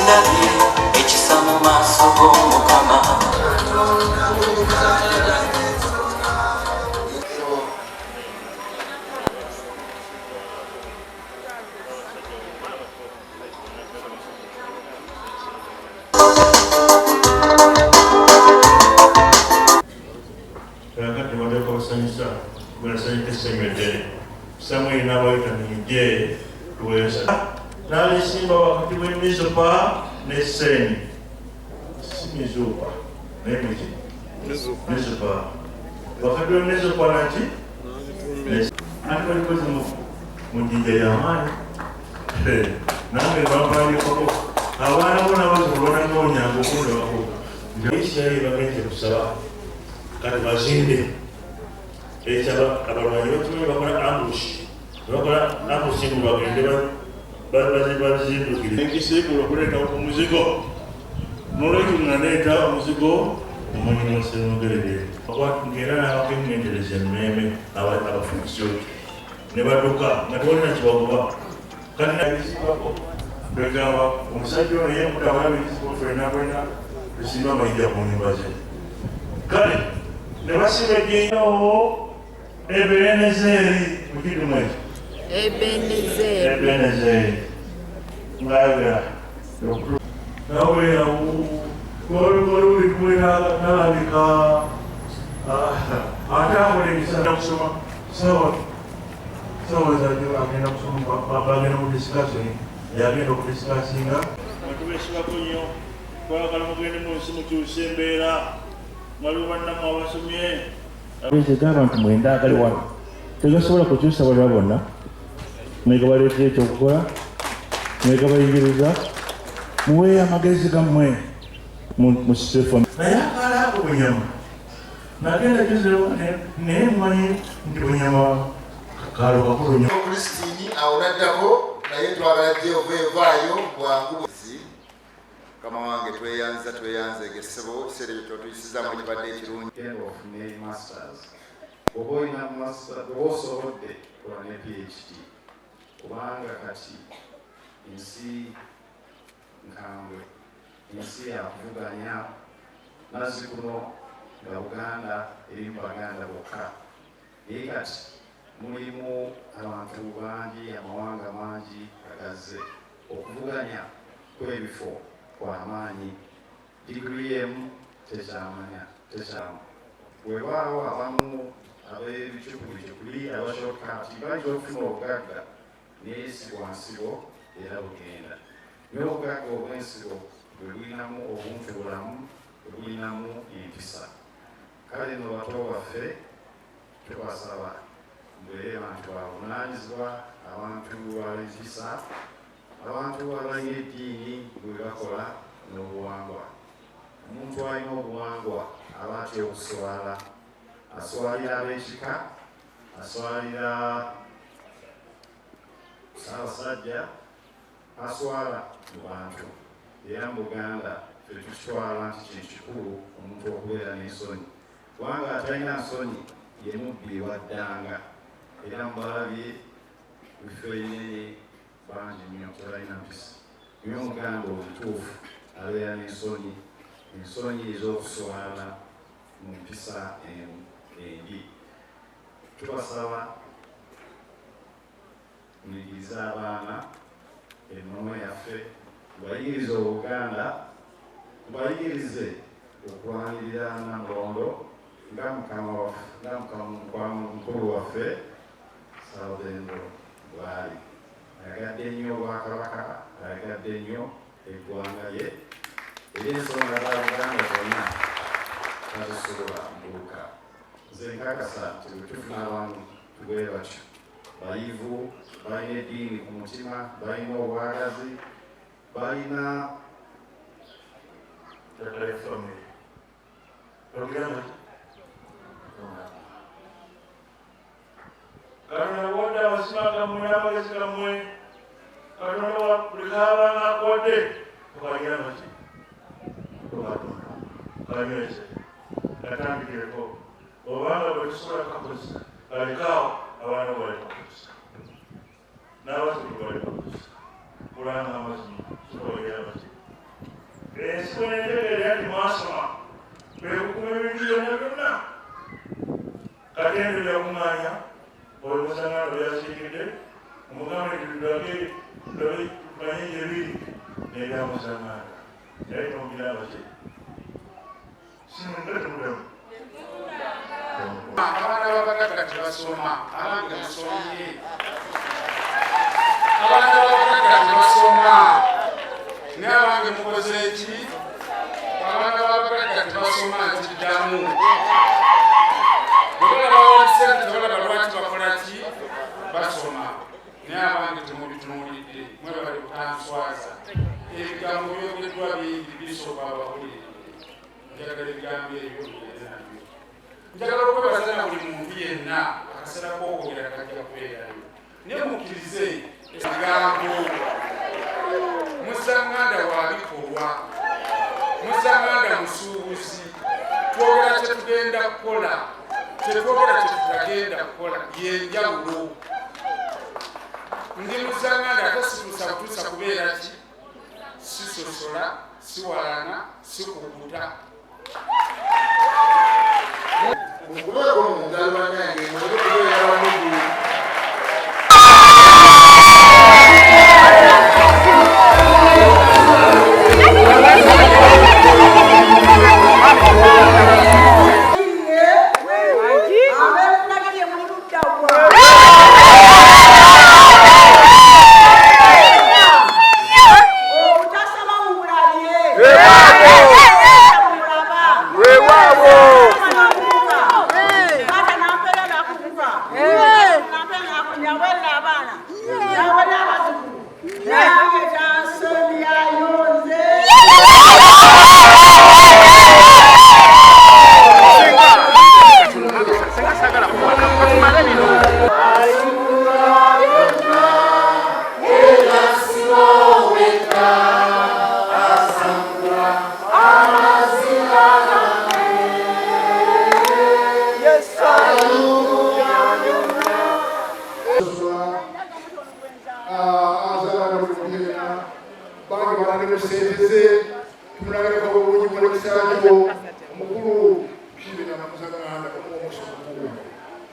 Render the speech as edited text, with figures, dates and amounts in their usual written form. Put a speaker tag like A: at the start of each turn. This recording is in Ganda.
A: ndabye ekisa mu maaso g'Omukama.
B: Kakati wadde kubasanyusa bwasanyuka essemedde Samwiri n'abayita ninje tuweesa n'alesimba wakati w'emizupa ne Seni. Si mizupa naye miki mizupa wakati w'emizupa naki ate balikoze mu jjinja y'amaanyi nange bambalikako abaana bona bazibulwana noonyanga okundabako Isirayiri bagenze kusaba kati bazinde ekyaba abalwanyi bakimanyi bakola ambush ngo bagende bazindukire ekiseekula okuleeta omuzigo nolwekyo nga neeta omuzigo omanyi nosemugerere ngera nabakengendereza emmeeme abafukisyo ne badduka nga tewalina kibagoba kati nabizibako begamba omusajja ono yemutawala bizibu fena kwena tusimba amayinja ku nyumba ze kale ne basiba ejjinyawo Ebenezeri mukidumu ekyo Ebenezeri ngayogera naweera olulikuwera nalabika ate akola emisana kusoma sawa agenda kusoma bagenda mu discussion yagenda okudisikasinga atubesibako nnyo twagala mugende munsi mukyusa embeera waliwo bannamu abasomye abantu mwenda agali wano tegasobola kukyusa balala bonna mwega baleetera ekyokukola mwega bayingiriza muweeyo amagezi gammwe mu sifo naye akaala ako bunyama nagenda kizero naye mmanyi nti bunyama kalo kakulu nnyo
C: Kristini awo naddako naye twagala Jehova evaayo bwangu Kama wange tweyanze gesebo kiseera ekyo tuyisizaamu ekibadde ekirungi
D: oba olina master oba osobodde kola ne PhD kubanga kati ensi nkambwe ensi yakuvuganya nazzi kuno nga Buganda eri mu Baganda bokka naye kati mulimu abantu bangi amawanga mangi agazze okuvuganya kw'ebifo kw'amaanyi digiri emu tekyamu weewaawo abamu ab'ebicukuli abashortcut bayinza okufuna obugagga naye si bwa nsibo era bugenda naye obugagga obw'ensibo bwe bulinamu obuntubulamu bwe bulinamu empisa kale no bato baffe tubasaba mbeere abantu babunaanyizibwa abantu ab'empisa abantu abalina eddiini bwe bakola n'obuwangwa omuntu alina obuwangwa aba atya okuswala aswalira ab'ekika aswalira Wasajja aswala mu bantu era mu Buganda tetukitwala nti kintu kikulu omuntu okubeera n'ensonyi kubanga atalina nsonyi ye mubbi waddanga era mubalabye bifo binene bangi nnyo tebalina mpisa naye Omuganda omutuufu abeera n'ensonyi ensonyi ez'okuswala mu mpisa endi tubasaba muyigirize abaana ennono yaffe bayigirize Obuganda bayigirize okulwanirira Namulondo nga mukulu waffe Salvendo bwali ayagadde nnyo Obwakabaka ayagadde nnyo eggwanga lye era ensonga za Buganda zonna tazisobola mbuuka nze nkakasa nti bwe tufuna abantu tubwe batyo bayivu balina eddiini ku mutima balina obwagazi balina
B: Katonda wadde abasima gammwe n'abagezi gammwe Katonda buli kaabanga akodde tukagira bati tukatonda kanyweze katandikireko obanga bwe tusobola kakozesa alekaawo abaana bali kakozesa n'abasulu bali kakozesa kulanga amazima tukabagira bati ensi bwenentegeera nti mwasoma kwekukuma ebintu byonna byonna katende byakuŋŋaanya oyo musangano byasiikidde omugambe tidudage tumanye gyebiri nebyamusangano naye tomugiraba ki simugatumuddamu
E: abaana babagagga tebasoma abange musomye abaana babagagga tebasoma naye abange mukoze eki abaana babagagga tebasoma nkiddamu bwebalabawalisente tebalaba lwaki bakola ki basoma naye abange temubitunuulidde mwebali butanswaza ebigambo byogeddwa bingi bisooka abawulire njagala ebigambo ebyo bigende nabyo njagala okwebaza na buli muntu yenna akaseera k'okwogera kajja kubeerayo naye mukkirize ebigambo musanganda wabikolwa musanganda musuubuzi twogera kyetugenda kukola tetwogera kyetutagenda kukola yenjawulo ndi musanganda ate situsa kutuusa kubeera ki sisosola siwalana sikukuta
C: Mukubeeko mu ngalo bannange muli kubeera wamugu Bagi orang Indonesia, kita nak kau bunyi mulai sekarang.